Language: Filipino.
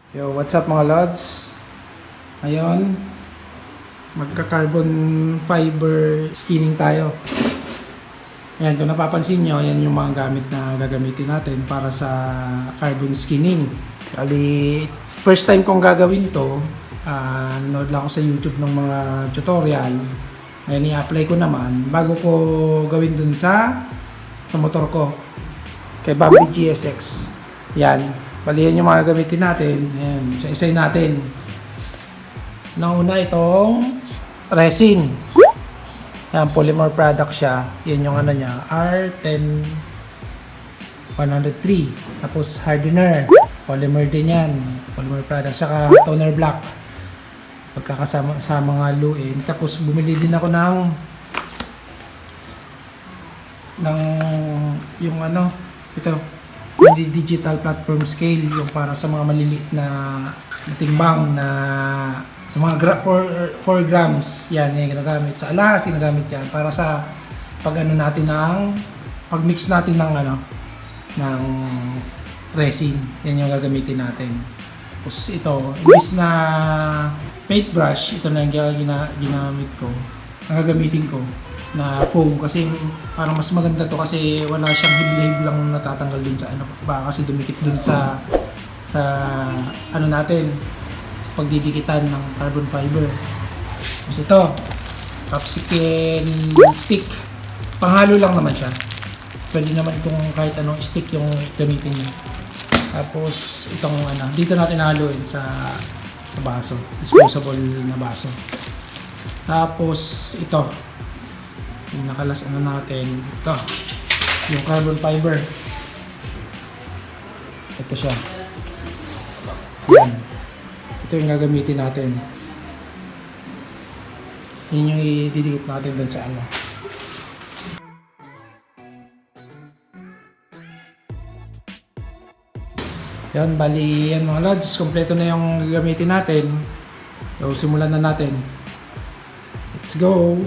Yo, what's up mga lods? Ngayon, magka-carbon fiber skinning tayo. Ayan, kung napapansin nyo, yan yung mga gamit na gagamitin natin para sa carbon skinning. Kali, first time kong gagawin to, nanood lang ako sa YouTube ng mga tutorial. Ngayon, i-apply ko naman bago ko gawin dun sa motor ko. Kay Bambi GSX. Yan. Bali yan yung mga gamitin natin. Ayan, isa-isay natin. Nauna itong resin. Ayan, polymer product siya. Yan yung ano niya, R10103. Tapos hardener. Polymer din yan. Polymer product. Saka toner black. Pagkakasama sa mga luin. Tapos bumili din ako ng yung ano, ito. Hindi digital platform scale, yung para sa mga maliliit na timbang na sa mga 4 grams. Yan yung ginagamit sa alas, ginagamit yan para sa pag ano natin pag mix natin ng resin. Yan yung gagamitin natin. Tapos ito, imbis na paintbrush, ito na yung ginamit ko. Ang gagamitin ko na foam kasi parang mas maganda to kasi wala siyang hibla-hibla lang natatanggal dun sa ano, baka kasi dumikit dun sa ano natin, sa pagdidikitan ng carbon fiber. Tapos ito, Popsicle Stick, panghalo lang naman siya, pwede naman kung kahit anong stick yung gamitin niyo. Tapos itong dito natin haluin sa baso, disposable na baso. Tapos ito yung nakalas natin, ito yung carbon fiber, ito siya. Yan, ito yung gagamitin natin. Yun yung ididikit natin dun sa ano. Yan, bali yan mga lods, kompleto na yung gagamitin natin. So simulan na natin, let's go.